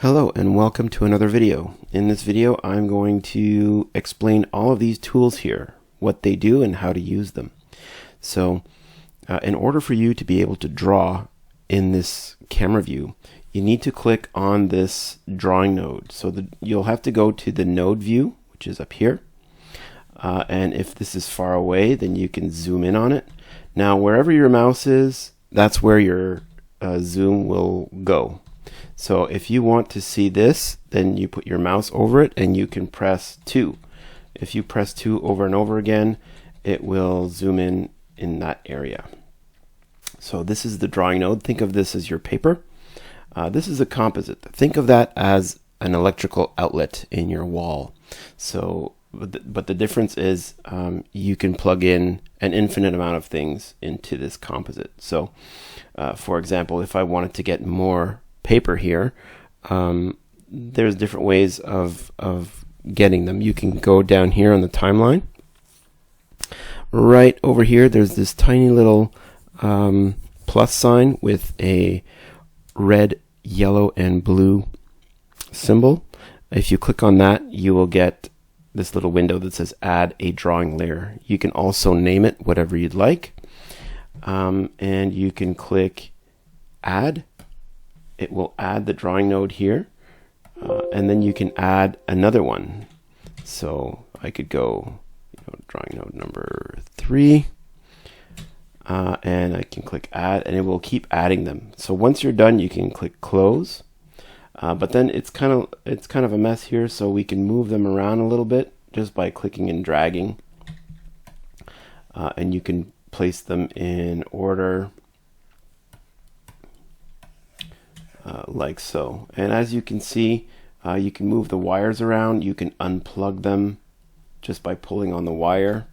Hello and welcome to another video. In this video I'm going to explain all of these tools here, what they do and how to use them. So in order for you to be able to draw in this camera view, you need to click on this drawing node. So you'll have to go to the node view, which is up here. And if this is far away, then you can zoom in on it. Now wherever your mouse is, that's where your zoom will go. So if you want to see this, then you put your mouse over it and you can press 2. If you press 2 over and over again, it will zoom in that area. So this is the drawing node. Think of this as your paper. This is a composite. Think of that as an electrical outlet in your wall. So, but the difference is you can plug in an infinite amount of things into this composite. So for example, if I wanted to get more paper here, there's different ways of getting them. You can go down here on the timeline. Right over here there's this tiny little plus sign with a red, yellow and blue symbol. If you click on that, you will get this little window that says add a drawing layer. You can also name it whatever you'd like, and you can click add. It will add the drawing node here, and then you can add another one. So I could go, drawing node number 3, and I can click add, and it will keep adding them. So once you're done, you can click close. But then it's kind of a mess here, so we can move them around a little bit just by clicking and dragging, and you can place them in order. Like so. And as you can see, you can move the wires around. You can unplug them just by pulling on the wire.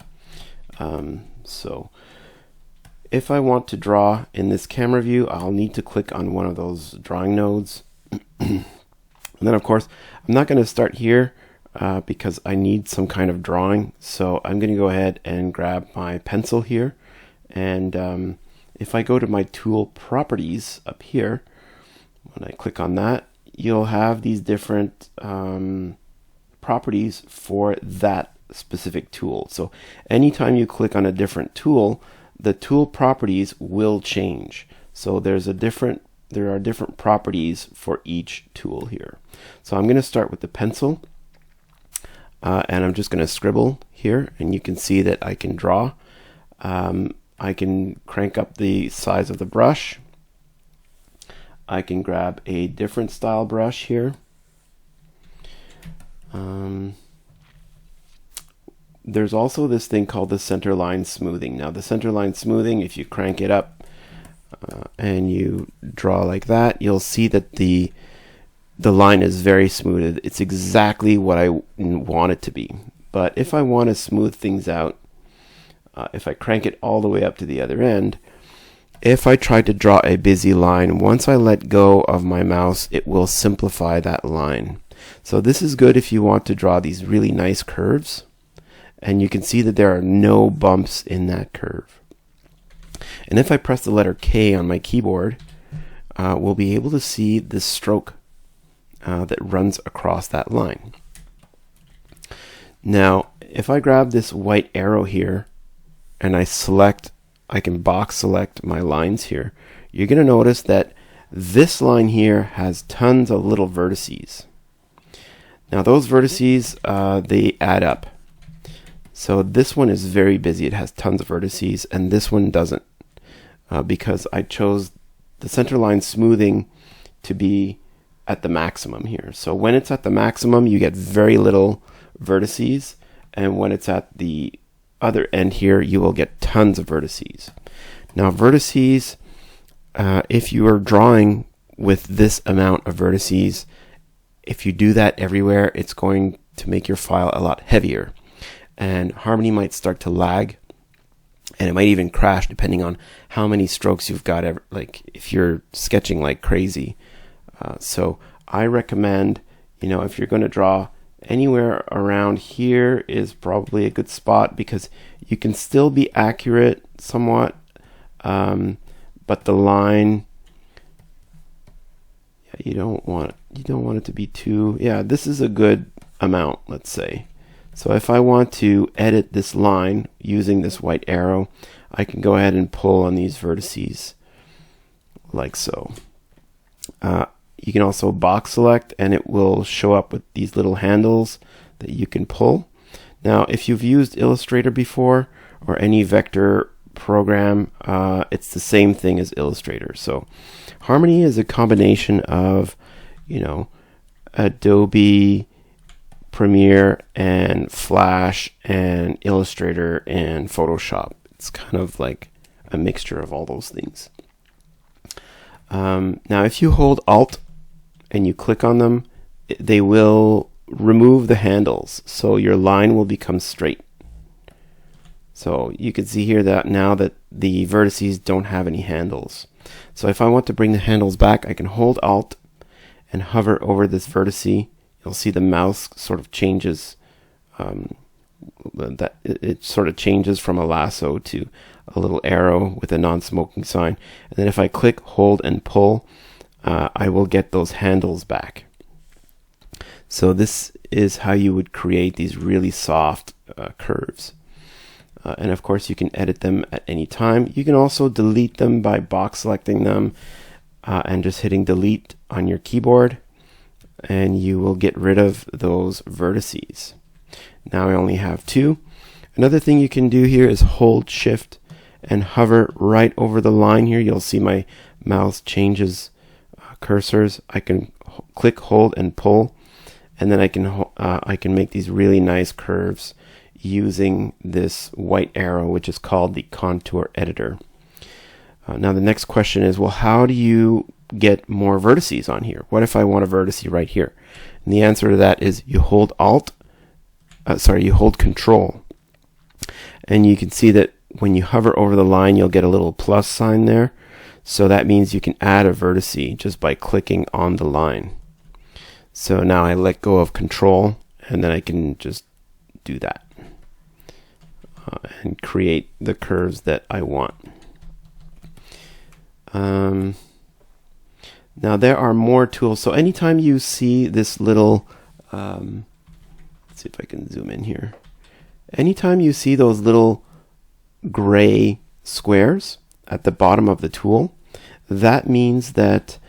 So if I want to draw in this camera view, I'll need to click on one of those drawing nodes. And then of course, I'm not going to start here because I need some kind of drawing. So I'm going to go ahead and grab my pencil here. And if I go to my tool properties up here, when I click on that, you'll have these different properties for that specific tool. So anytime you click on a different tool, the tool properties will change. So there are different properties for each tool here. So I'm going to start with the pencil, and I'm just going to scribble here, and you can see that I can draw. I can crank up the size of the brush. I can grab a different style brush here. There's also this thing called the center line smoothing. Now the center line smoothing, if you crank it up and you draw like that, you'll see that the line is very smooth. It's exactly what I want it to be. But if I want to smooth things out, if I crank it all the way up to the other end, if I try to draw a busy line, once I let go of my mouse, it will simplify that line. So this is good if you want to draw these really nice curves. And you can see that there are no bumps in that curve. And if I press the letter K on my keyboard, we'll be able to see this stroke that runs across that line. Now, if I grab this white arrow here and I can box select my lines here, you're going to notice that this line here has tons of little vertices. Now those vertices, they add up. So this one is very busy. It has tons of vertices, and this one doesn't, because I chose the center line smoothing to be at the maximum here. So when it's at the maximum, you get very little vertices, and when it's at the other end here, you will get tons of vertices. Now vertices, if you are drawing with this amount of vertices, if you do that everywhere, it's going to make your file a lot heavier, and Harmony might start to lag, and it might even crash depending on how many strokes you've got, like if you're sketching like crazy. So I recommend, if you're going to draw, anywhere around here is probably a good spot, because you can still be accurate somewhat, but the line, you don't want it to be too, yeah, this is a good amount, let's say. So if I want to edit this line using this white arrow, I can go ahead and pull on these vertices like so. You can also box select and it will show up with these little handles that you can pull. Now if you've used Illustrator before or any vector program, it's the same thing as Illustrator. So Harmony is a combination of, you know, Adobe Premiere and Flash and Illustrator and Photoshop. It's kind of like a mixture of all those things. Now if you hold Alt and you click on them, they will remove the handles, so your line will become straight. So you can see here that now that the vertices don't have any handles. So if I want to bring the handles back, I can hold Alt and hover over this vertice. You'll see the mouse sort of changes, that it sort of changes from a lasso to a little arrow with a non-smoking sign. And then if I click, hold, and pull, I will get those handles back. So this is how you would create these really soft curves. And of course you can edit them at any time. You can also delete them by box selecting them and just hitting delete on your keyboard, and you will get rid of those vertices. Now I only have two. Another thing you can do here is hold Shift and hover right over the line here. You'll see my mouse changes cursors. I can click, hold, and pull, and then I can make these really nice curves using this white arrow, which is called the contour editor. Now the next question is, well, how do you get more vertices on here? What if I want a vertice right here? And the answer to that is you hold you hold Control, and you can see that when you hover over the line, you'll get a little plus sign there. So that means you can add a vertice just by clicking on the line. So now I let go of Control, and then I can just do that and create the curves that I want. Now there are more tools. So anytime you see this little, let's see if I can zoom in here. Anytime you see those little gray squares at the bottom of the tool, that means that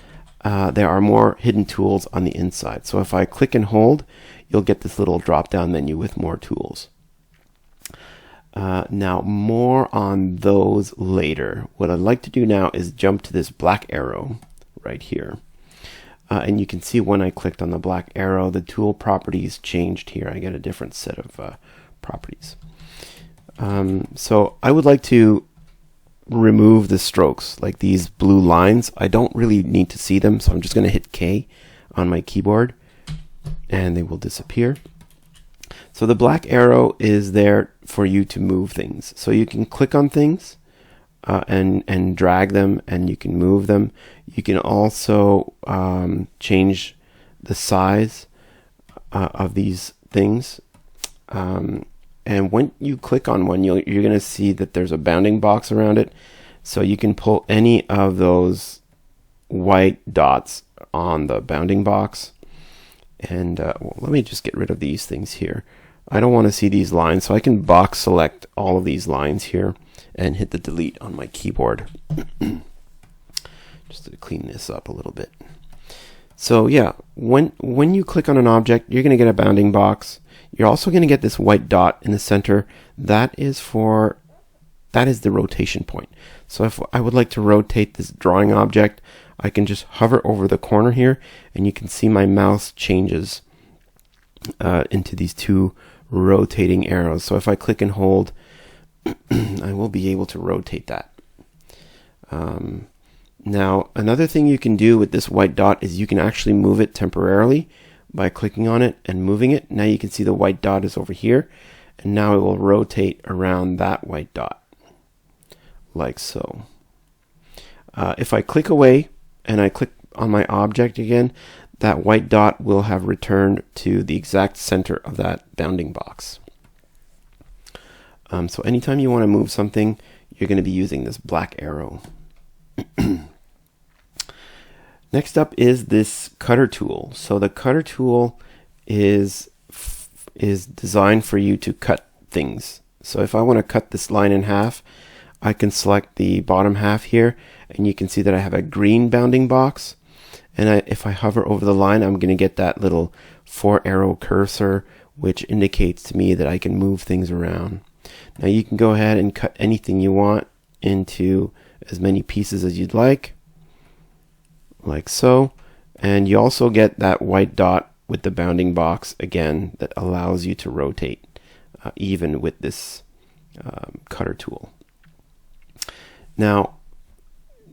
there are more hidden tools on the inside. So if I click and hold, you'll get this little drop down menu with more tools. Now more on those later. What I'd like to do now is jump to this black arrow right here. And you can see when I clicked on the black arrow, the tool properties changed here. I get a different set of properties. So I would like to remove the strokes, like these blue lines. I don't really need to see them, so I'm just going to hit K on my keyboard and they will disappear. So the black arrow is there for you to move things. So you can click on things and drag them, and you can move them. You can also change the size of these things. And when you click on one, you're going to see that there's a bounding box around it. So you can pull any of those white dots on the bounding box. And well, let me just get rid of these things here. I don't want to see these lines, so I can box select all of these lines here and hit the delete on my keyboard. Just to clean this up a little bit. So yeah, when you click on an object, you're going to get a bounding box. You're also going to get this white dot in the center. That is the rotation point. So if I would like to rotate this drawing object, I can just hover over the corner here, and you can see my mouse changes into these two rotating arrows. So if I click and hold, I will be able to rotate that. Now, another thing you can do with this white dot is you can actually move it temporarily by clicking on it and moving it. Now you can see the white dot is over here, and now it will rotate around that white dot, like so. If I click away and I click on my object again, that white dot will have returned to the exact center of that bounding box. So anytime you want to move something, you're going to be using this black arrow. Next up is this cutter tool. So the cutter tool is designed for you to cut things. So if I want to cut this line in half, I can select the bottom half here, and you can see that I have a green bounding box. And if I hover over the line, I'm going to get that little 4-arrow cursor, which indicates to me that I can move things around. Now you can go ahead and cut anything you want into as many pieces as you'd like so. And you also get that white dot with the bounding box again that allows you to rotate even with this cutter tool. Now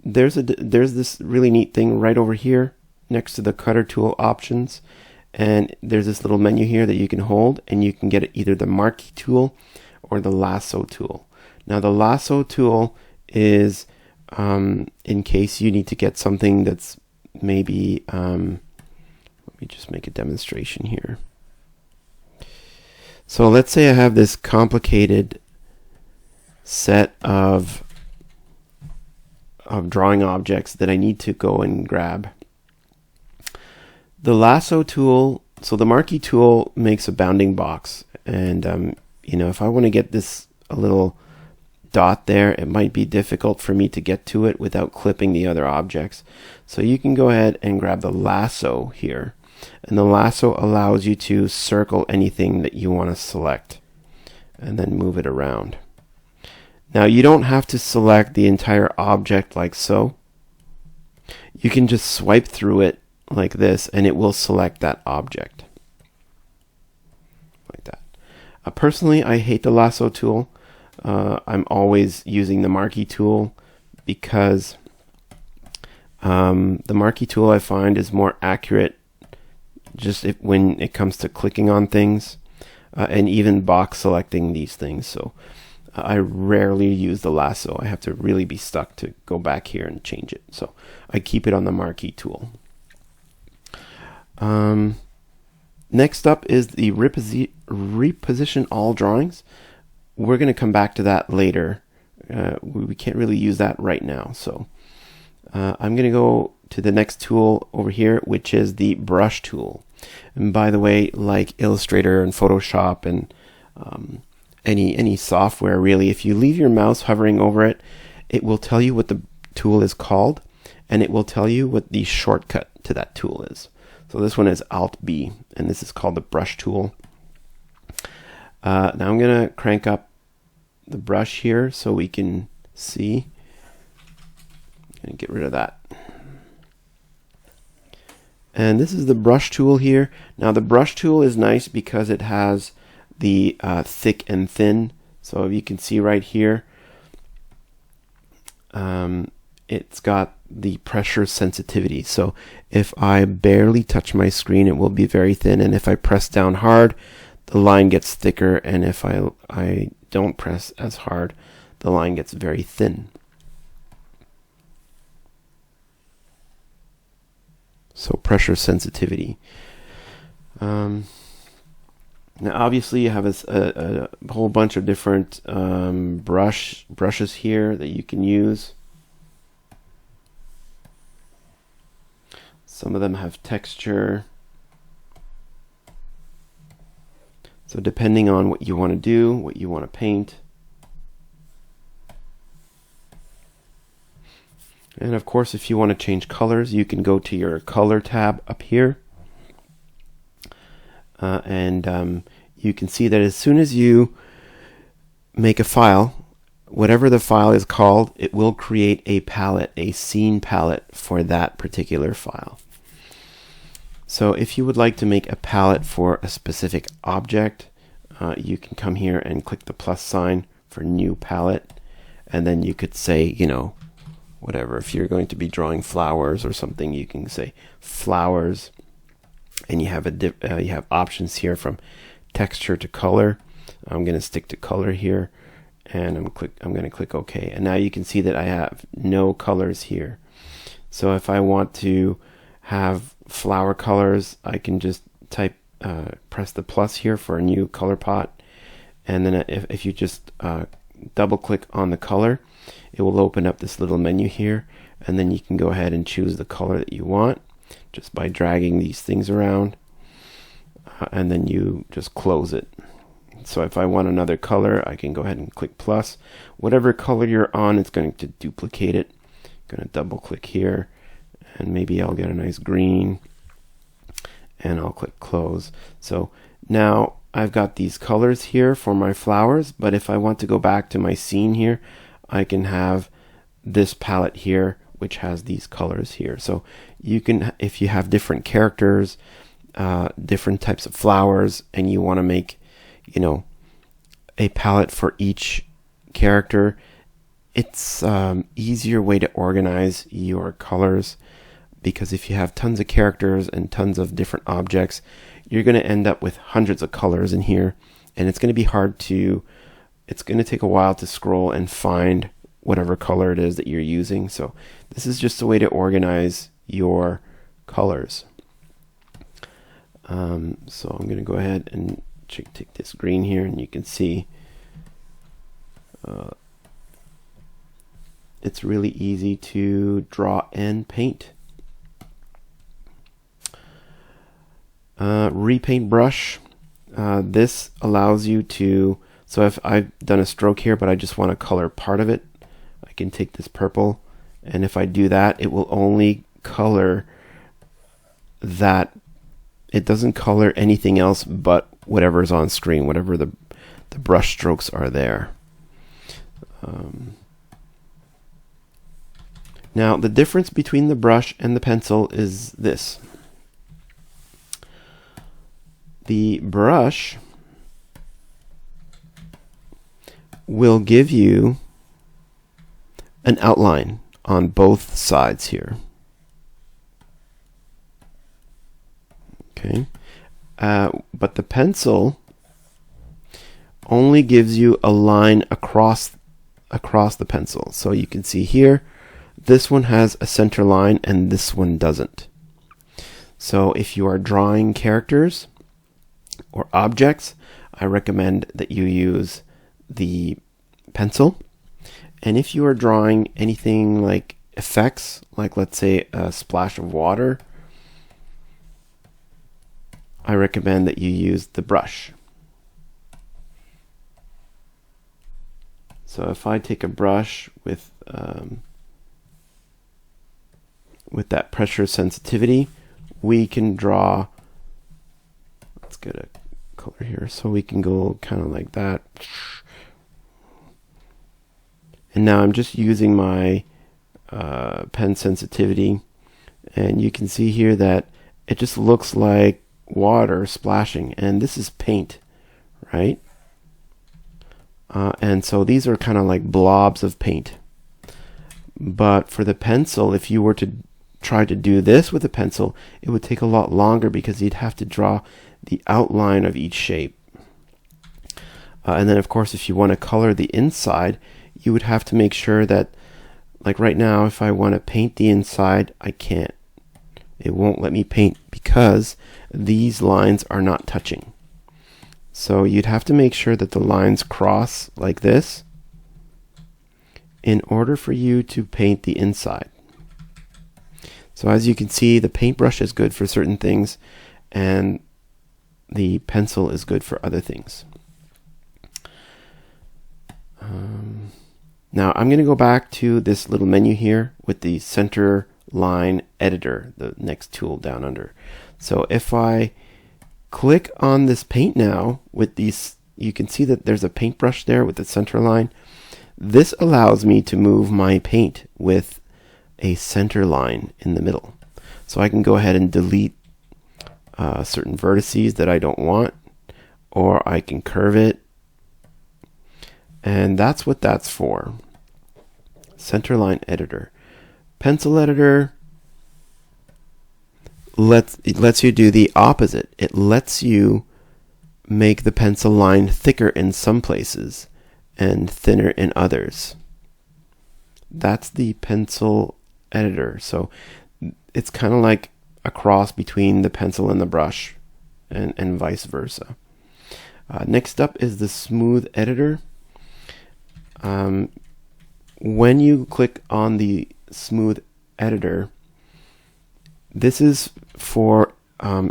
there's this really neat thing right over here next to the cutter tool options, and there's this little menu here that you can hold, and you can get either the marquee tool or the lasso tool. Now the lasso tool is in case you need to get something that's maybe let me just make a demonstration here. So let's say I have this complicated set of drawing objects that I need to go and grab. The lasso tool, so the marquee tool makes a bounding box, and you know, if I want to get this a little dot there, it might be difficult for me to get to it without clipping the other objects. So you can go ahead and grab the lasso here, and the lasso allows you to circle anything that you want to select and then move it around. Now you don't have to select the entire object like so. You can just swipe through it like this and it will select that object like that. Personally, I hate the lasso tool. I'm always using the marquee tool because the marquee tool I find is more accurate just when it comes to clicking on things and even box selecting these things. So I rarely use the lasso. I have to really be stuck to go back here and change it. So I keep it on the marquee tool. Next up is the reposition all drawings. We're going to come back to that later. We can't really use that right now. So I'm going to go to the next tool over here, which is the brush tool. And by the way, like Illustrator and Photoshop and any software really, if you leave your mouse hovering over it, it will tell you what the tool is called, and it will tell you what the shortcut to that tool is. So this one is Alt-B, and this is called the brush tool. Now I'm going to crank up the brush here so we can see. And get rid of that. And this is the brush tool here. Now the brush tool is nice because it has the thick and thin. So you can see right here, it's got the pressure sensitivity. So if I barely touch my screen, it will be very thin, and if I press down hard, the line gets thicker, and if I don't press as hard, the line gets very thin. So pressure sensitivity. Now obviously you have a whole bunch of different brushes here that you can use. Some of them have texture. So depending on what you want to do, what you want to paint. And of course, if you want to change colors, you can go to your color tab up here. And you can see that as soon as you make a file, whatever the file is called, it will create a palette, a scene palette for that particular file. So if you would like to make a palette for a specific object, you can come here and click the plus sign for new palette, and then you could say, you know, whatever. If you're going to be drawing flowers or something, you can say flowers, and you have options here from texture to color. I'm going to stick to color here, and I'm going to click OK. And now you can see that I have no colors here. So if I want to have flower colors, I can just press the plus here for a new color pot, and then if you just double click on the color, it will open up this little menu here, and then you can go ahead and choose the color that you want just by dragging these things around, and then you just close it. So if I want another color, I can go ahead and click plus. Whatever color you're on, it's going to duplicate it. I'm going to double click here, and maybe I'll get a nice green, and I'll click close. So now I've got these colors here for my flowers, but if I want to go back to my scene here, I can have this palette here which has these colors here. So you can, if you have different characters, different types of flowers, and you want to make, you know, a palette for each character, it's easier way to organize your colors, because if you have tons of characters and tons of different objects, you're going to end up with hundreds of colors in here, and it's going to be hard to, it's going to take a while to scroll and find whatever color it is that you're using. So this is just a way to organize your colors. So I'm going to go ahead and take this green here, and you can see it's really easy to draw and paint. Repaint brush. This allows you to, so if I've done a stroke here but I just want to color part of it, I can take this purple, and if I do that, it will only color that. It doesn't color anything else but whatever's on screen, whatever the brush strokes are there. Now the difference between the brush and the pencil is this. The brush will give you an outline on both sides here. Okay, but the pencil only gives you a line across the pencil. So you can see here, this one has a center line and this one doesn't. So if you are drawing characters or objects, I recommend that you use the pencil. And if you are drawing anything like effects, like let's say a splash of water, I recommend that you use the brush. So if I take a brush with that pressure sensitivity, we can draw, let's get a color here, so we can go kind of like that. And now I'm just using my pen sensitivity, and you can see here that it just looks like water splashing, and this is paint, right? And so these are kind of like blobs of paint. But for the pencil, if you were to try to do this with a pencil, it would take a lot longer because you'd have to draw the outline of each shape. And then of course, if you want to color the inside, you would have to make sure that, like right now, if I want to paint the inside, I can't. It won't let me paint because these lines are not touching. So you'd have to make sure that the lines cross like this in order for you to paint the inside. So as you can see, the paintbrush is good for certain things and the pencil is good for other things. Now I'm going to go back to this little menu here with the center line editor, the next tool down under. So if I click on this paint now with these, you can see that there's a paintbrush there with the center line. This allows me to move my paint with a center line in the middle. So I can go ahead and delete certain vertices that I don't want, or I can curve it. And that's what that's for. Centerline editor. Pencil editor it lets you do the opposite. It lets you make the pencil line thicker in some places and thinner in others. That's the pencil editor. So it's kind of like a cross between the pencil and the brush, and vice versa. Next up is the smooth editor. When you click on the smooth editor, this is for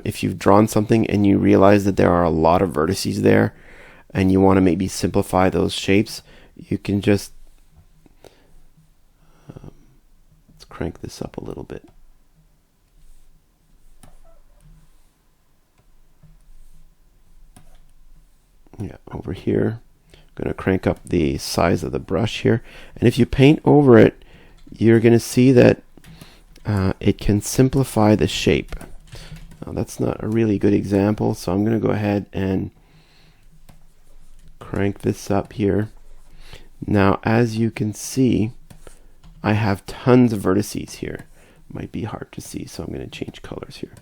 if you've drawn something and you realize that there are a lot of vertices there and you want to maybe simplify those shapes, you can just let's crank this up a little bit. Yeah, over here, I'm going to crank up the size of the brush here, and if you paint over it, you're going to see that it can simplify the shape. Now, that's not a really good example, so I'm going to go ahead and crank this up here. Now, as you can see, I have tons of vertices here. Might be hard to see, so I'm going to change colors here.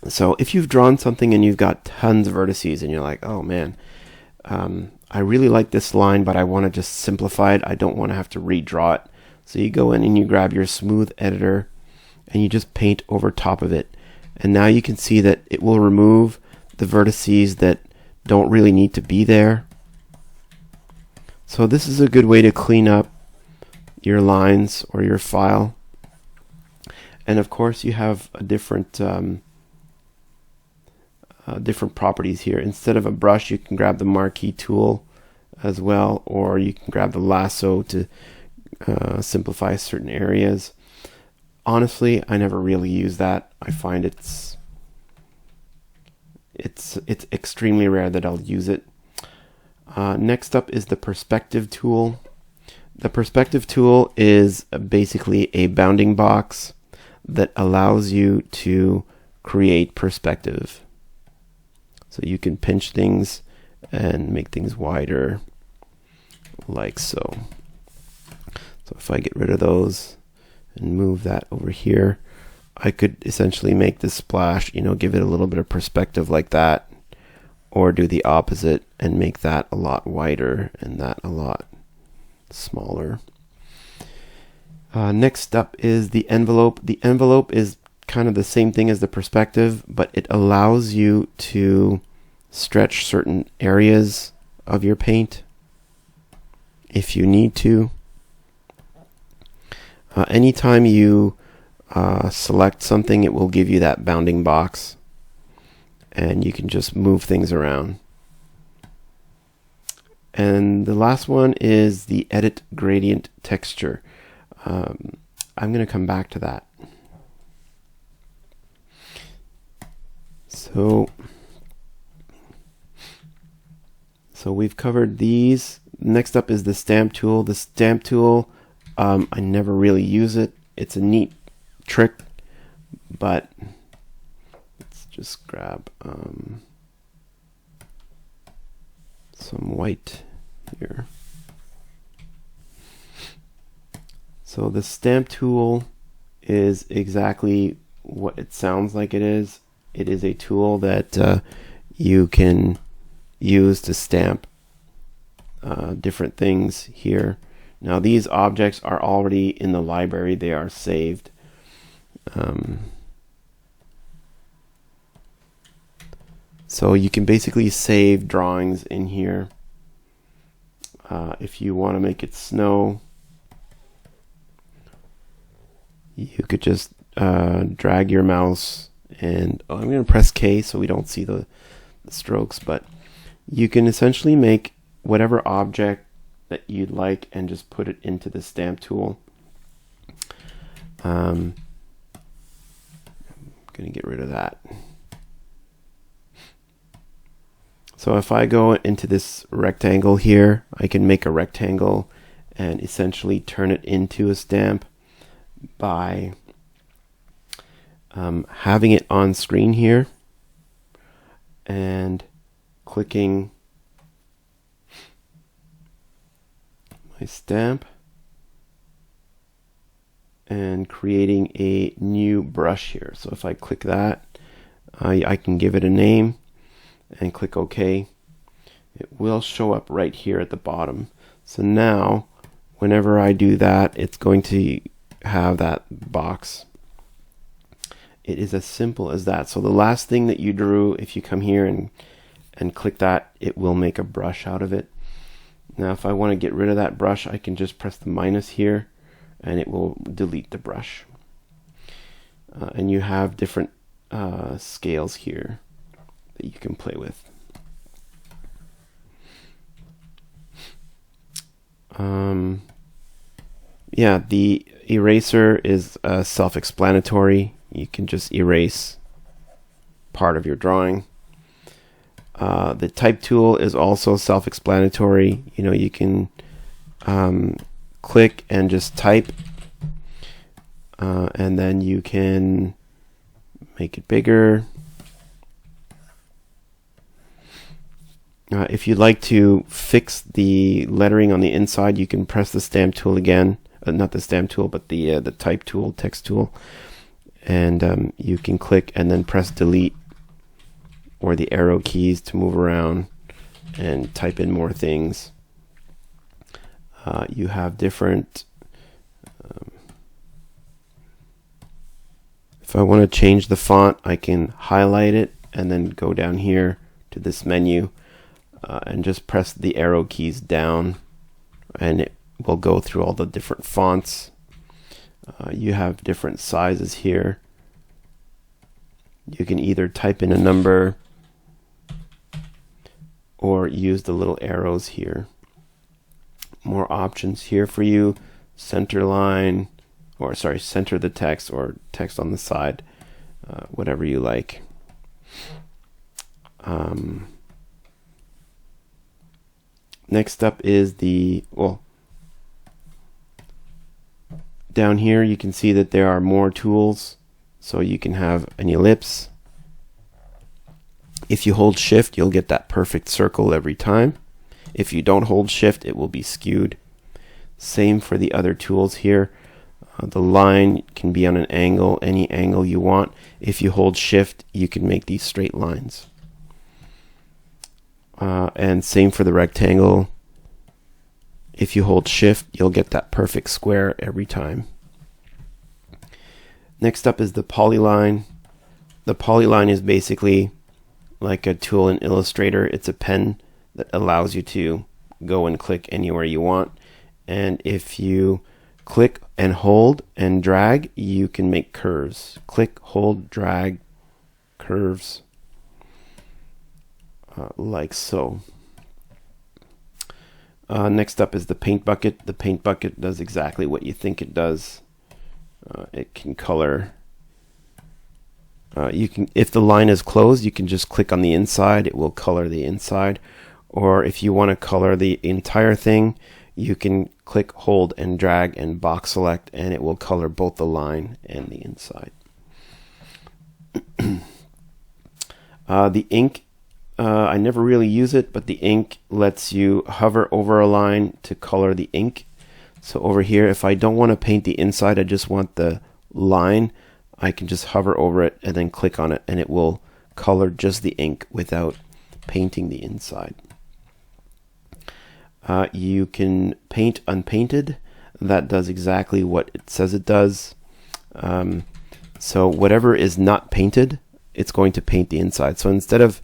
So if you've drawn something and you've got tons of vertices and you're like, oh man, I really like this line, but I want to just simplify it. I don't want to have to redraw it. So you go in and you grab your smooth editor and you just paint over top of it. And now you can see that it will remove the vertices that don't really need to be there. So this is a good way to clean up your lines or your file. And of course you have a different properties here. Instead of a brush, you can grab the marquee tool as well, or you can grab the lasso to simplify certain areas. Honestly, I never really use that. I find it's extremely rare that I'll use it. Next up is the perspective tool. The perspective tool is basically a bounding box that allows you to create perspective. So you can pinch things and make things wider, like so. So if I get rid of those and move that over here, I could essentially make this splash, give it a little bit of perspective like that, or do the opposite and make that a lot wider and that a lot smaller. Next up is the envelope. The envelope is kind of the same thing as the perspective, but it allows you to stretch certain areas of your paint if you need to. Anytime you select something, it will give you that bounding box, and you can just move things around. And the last one is the edit gradient texture. I'm going to come back to that. So we've covered these. Next up is the stamp tool. The stamp tool, I never really use it. It's a neat trick, but let's just grab some white here. So the stamp tool is exactly what it sounds like it is. It is a tool that you can use to stamp different things here. Now these objects are already in the library. They are saved. So you can basically save drawings in here. If you want to make it snow, you could just drag your mouse and I'm going to press K so we don't see the strokes, but you can essentially make whatever object that you'd like and just put it into the stamp tool. I'm going to get rid of that. So if I go into this rectangle here, I can make a rectangle and essentially turn it into a stamp by having it on screen here and clicking my stamp and creating a new brush here. So if I click that, I can give it a name and click OK. It will show up right here at the bottom. So now whenever I do that, it's going to have that box. It is as simple as that. So the last thing that you drew, if you come here and click that, it will make a brush out of it. Now if I want to get rid of that brush, I can just press the minus here and it will delete the brush. And you have different scales here that you can play with. Yeah, the eraser is self-explanatory. You can just erase part of your drawing. The type tool is also self-explanatory. You know, you can click and just type, and then you can make it bigger. If you'd like to fix the lettering on the inside, you can press the stamp tool again. Not the stamp tool, but the type tool, text tool, and you can click and then press delete or the arrow keys to move around and type in more things. You have different. If I want to change the font, I can highlight it and then go down here to this menu and just press the arrow keys down, and it will go through all the different fonts. You have different sizes here. You can either type in a number or use the little arrows here. More options here for you. Center line, or sorry, center the text or text on the side, whatever you like. Next up is the, well, down here you can see that there are more tools. So you can have an ellipse. If you hold shift, you'll get that perfect circle every time. If you don't hold shift, it will be skewed. Same for the other tools here. The line can be on an angle, any angle you want. If you hold shift, you can make these straight lines. And same for the rectangle. If you hold shift, you'll get that perfect square every time. Next up is the polyline. The polyline is basically like a tool in Illustrator. It's a pen that allows you to go and click anywhere you want. And if you click and hold and drag, you can make curves. Click, hold, drag, curves, like so. Next up is the paint bucket. The paint bucket does exactly what you think it does. It can color. You can, if the line is closed, you can just click on the inside. It will color the inside. Or if you want to color the entire thing, you can click, hold, and drag and box select, and it will color both the line and the inside. The ink, I never really use it, but the ink lets you hover over a line to color the ink. So over here, if I don't want to paint the inside, I just want the line, I can just hover over it and then click on it, and it will color just the ink without painting the inside. You can paint unpainted. That does exactly what it says it does. So whatever is not painted, it's going to paint the inside. So instead of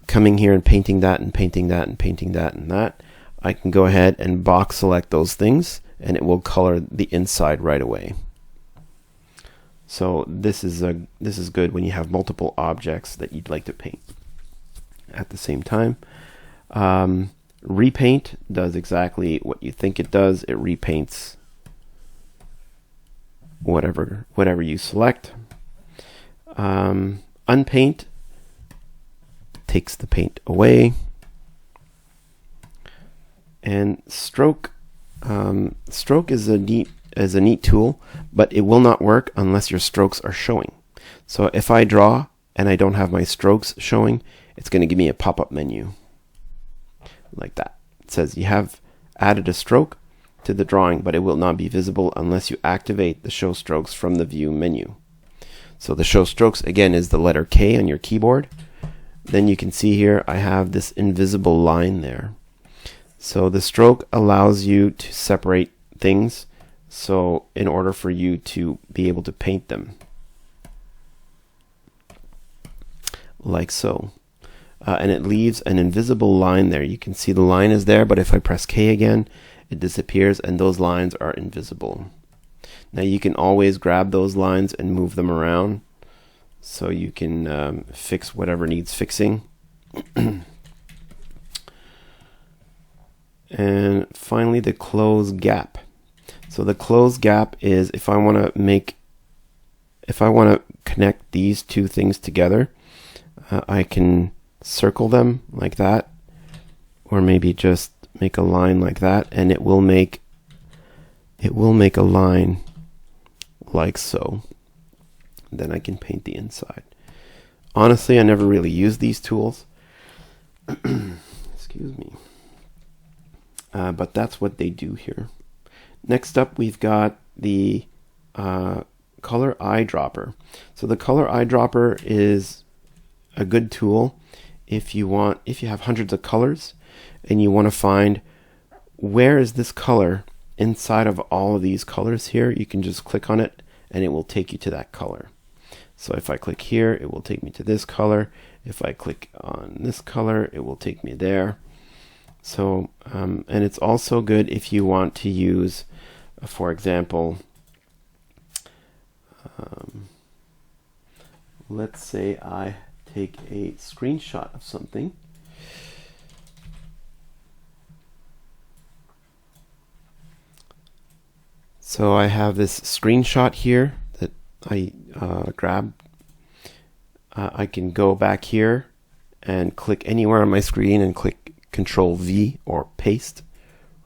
coming here and painting that and painting that and painting that and that, I can go ahead and box select those things, and it will color the inside right away. So this is good when you have multiple objects that you'd like to paint at the same time. Repaint does exactly what you think it does. It repaints whatever you select. Unpaint takes the paint away. And stroke is a neat tool, but it will not work unless your strokes are showing. So if I draw and I don't have my strokes showing, it's going to give me a pop-up menu like that. It says you have added a stroke to the drawing, but it will not be visible unless you activate the show strokes from the view menu. So the show strokes again is the letter K on your keyboard. Then you can see here I have this invisible line there. So the stroke allows you to separate things, so in order for you to be able to paint them like so. And it leaves an invisible line there. You can see the line is there, but if I press K again, it disappears and those lines are invisible. Now you can always grab those lines and move them around, so you can fix whatever needs fixing. And finally, the close gap. So the close gap is if I want to connect these two things together, I can circle them like that, or maybe just make a line like that, and it will make a line like so. Then I can paint the inside. Honestly, I never really used these tools. Excuse me. But that's what they do here. Next up, we've got the color eyedropper. So the color eyedropper is a good tool if you have hundreds of colors and you want to find where is this color inside of all of these colors here. You can just click on it and it will take you to that color. So if I click here, it will take me to this color. If I click on this color, it will take me there. So, and it's also good if you want to use, for example, let's say I take a screenshot of something. So I have this screenshot here that I grabbed. I can go back here and click anywhere on my screen and click Control V or paste,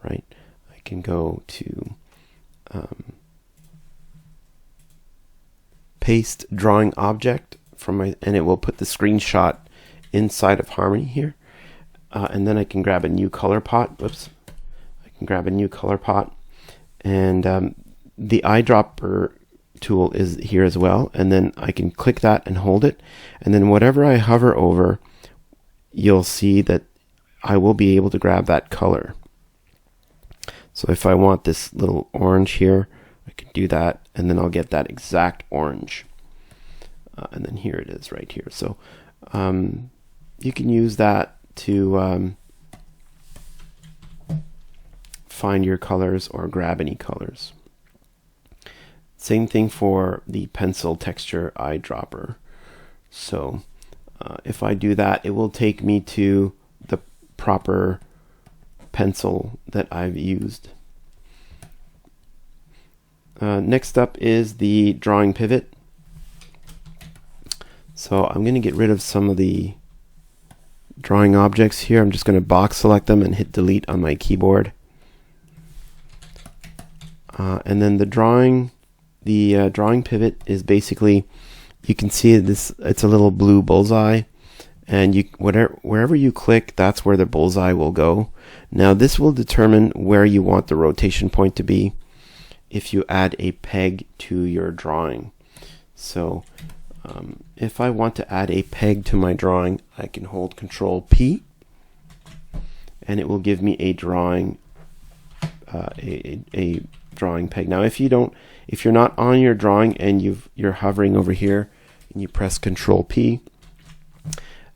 right? I can go to paste drawing object from my, and it will put the screenshot inside of Harmony here. And then I can grab a new color pot. Whoops. I can grab a new color pot, and the eyedropper tool is here as well. And then I can click that and hold it, and then whatever I hover over, you'll see that I will be able to grab that color. So if I want this little orange here, I can do that, and then I'll get that exact orange. And then here it is right here. So you can use that to find your colors or grab any colors. Same thing for the pencil texture eyedropper. So if I do that, it will take me to the proper pencil that I've used. Next up is the drawing pivot. So I'm going to get rid of some of the drawing objects here. I'm just going to box select them and hit delete on my keyboard. And then the drawing pivot is basically, you can see this, it's a little blue bullseye, and wherever you click, that's where the bullseye will go. Now this will determine where you want the rotation point to be if you add a peg to your drawing. So if I want to add a peg to my drawing, I can hold Control P, and it will give me a drawing a drawing peg. Now if you're not on your drawing and you're hovering over here and you press Control P,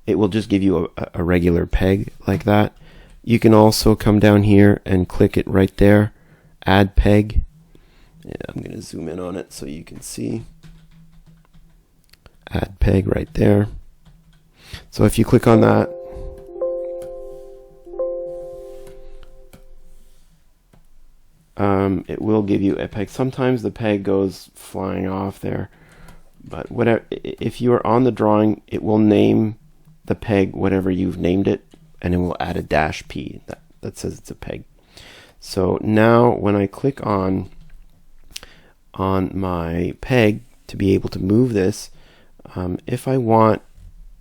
it will just give you a regular peg like that. You can also come down here and click it right there, add peg. Yeah, I'm going to zoom in on it so you can see. Add peg right there. So if you click on that, it will give you a peg. Sometimes the peg goes flying off there, but whatever. If you are on the drawing, it will name the peg whatever you've named it, and it will add a -P that says it's a peg. So now when I click on my peg to be able to move this, if I want,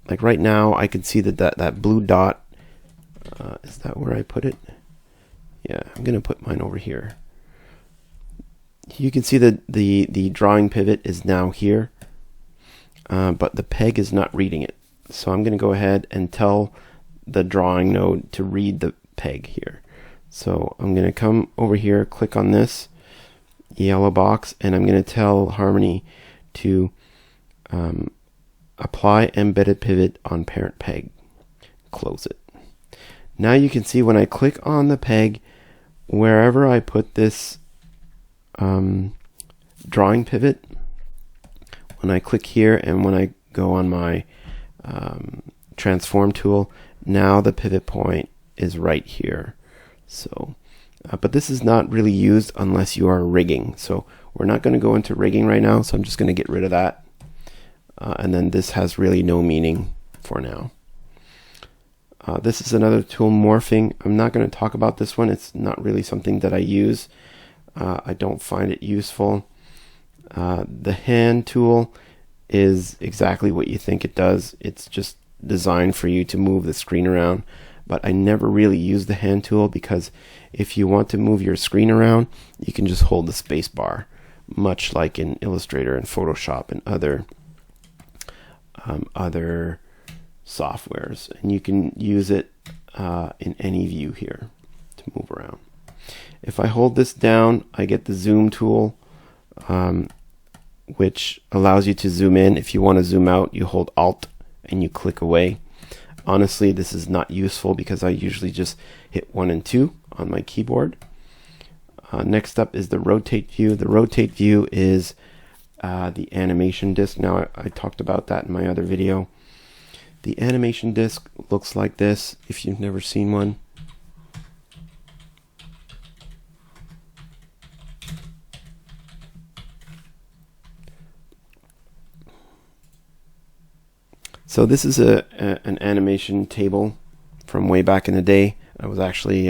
like right now, I can see that blue dot. Is that where I put it? Yeah, I'm gonna put mine over here. You can see that the drawing pivot is now here, but the peg is not reading it. So I'm going to go ahead and tell the drawing node to read the peg here. So I'm going to come over here, click on this yellow box, and I'm going to tell Harmony to apply embedded pivot on parent peg. Close it. Now you can see when I click on the peg, wherever I put this drawing pivot, when I click here and when I go on my transform tool, now the pivot point is right here. So, but this is not really used unless you are rigging. So we're not going to go into rigging right now, so I'm just going to get rid of that. And then this has really no meaning for now. This is another tool, morphing. I'm not going to talk about this one. It's not really something that I use. I don't find it useful. The hand tool is exactly what you think it does. It's just designed for you to move the screen around. But I never really use the hand tool, because if you want to move your screen around, you can just hold the space bar, much like in Illustrator and Photoshop and other softwares, and you can use it in any view here to move around. If I hold this down, I get the zoom tool, which allows you to zoom in. If you want to zoom out, you hold Alt and you click away. Honestly, this is not useful because I usually just hit 1 and 2 on my keyboard. Next up is the rotate view. The rotate view is the animation disk. Now, I talked about that in my other video. The animation disk looks like this if you've never seen one. So this is an animation table from way back in the day. I was actually,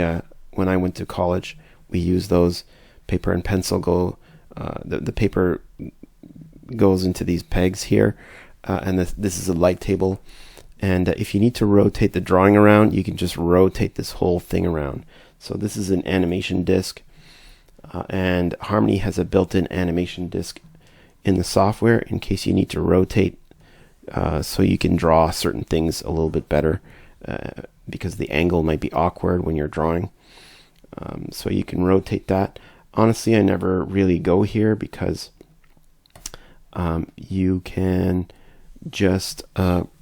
when I went to college, we used those. Paper and pencil go, the paper goes into these pegs here, and this is a light table. And if you need to rotate the drawing around, you can just rotate this whole thing around. So this is an animation disk, and Harmony has a built-in animation disk in the software in case you need to rotate, so you can draw certain things a little bit better, because the angle might be awkward when you're drawing. So you can rotate that. Honestly, I never really go here because you can just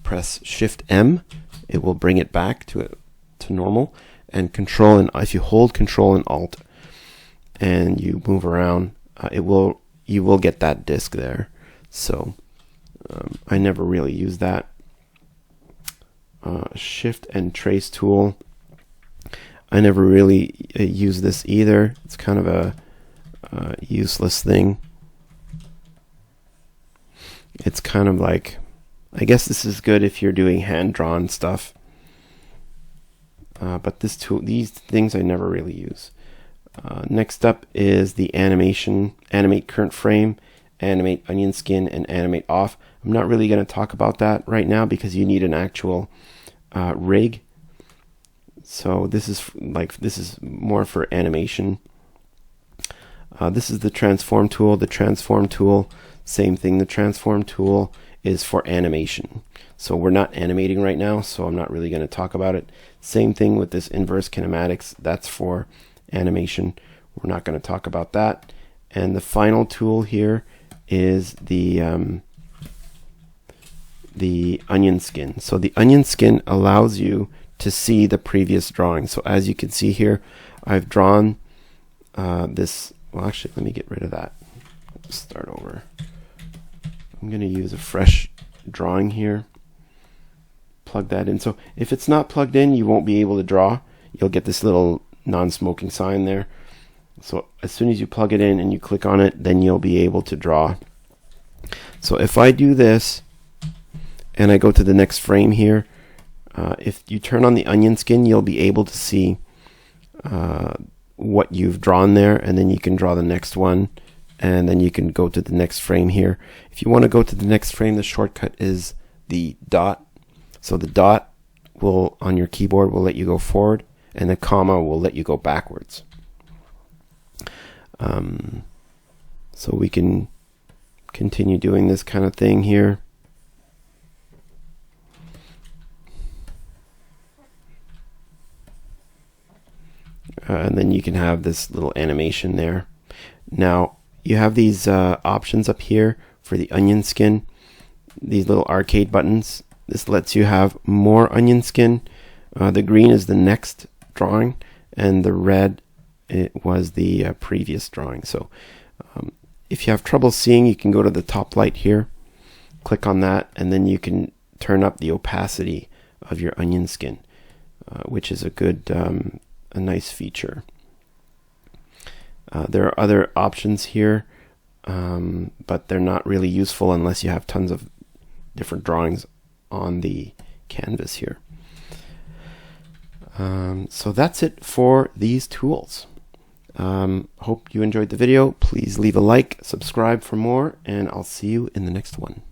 press Shift M. It will bring it back to normal, and Control, and if you hold Control and Alt and you move around, you will get that disk there. So I never really use that. Shift and Trace tool, I never really use this either. It's kind of a useless thing. It's kind of like, I guess this is good if you're doing hand-drawn stuff, but these things I never really use. Next up is the animate current frame, animate onion skin, and animate off. I'm not really going to talk about that right now because you need an actual rig. So this is more for animation. This is the transform tool. The transform tool, same thing. The transform tool is for animation. So we're not animating right now, so I'm not really going to talk about it. Same thing with this inverse kinematics. That's for animation. We're not going to talk about that. And the final tool here is the onion skin. So the onion skin allows you to see the previous drawing. So as you can see here, I've drawn this. Well, actually, let me get rid of that. Let's start over. I'm going to use a fresh drawing here. Plug that in. So if it's not plugged in, you won't be able to draw. You'll get this little non-smoking sign there. So as soon as you plug it in and you click on it, then you'll be able to draw. So if I do this and I go to the next frame here, if you turn on the onion skin, you'll be able to see what you've drawn there, and then you can draw the next one, and then you can go to the next frame here. If you want to go to the next frame, the shortcut is the dot. So the dot will, on your keyboard, will let you go forward, and the comma will let you go backwards. So we can continue doing this kind of thing here. And then you can have this little animation there. Now you have these options up here for the onion skin, these little arcade buttons. This lets you have more onion skin. The green is the next drawing, and the red, it was the previous drawing. So If you have trouble seeing, you can go to the top light here, click on that, and then you can turn up the opacity of your onion skin, which is a good, a nice feature. There are other options here, but they're not really useful unless you have tons of different drawings on the canvas here. So that's it for these tools. Hope you enjoyed the video. Please leave a like, subscribe for more, and I'll see you in the next one.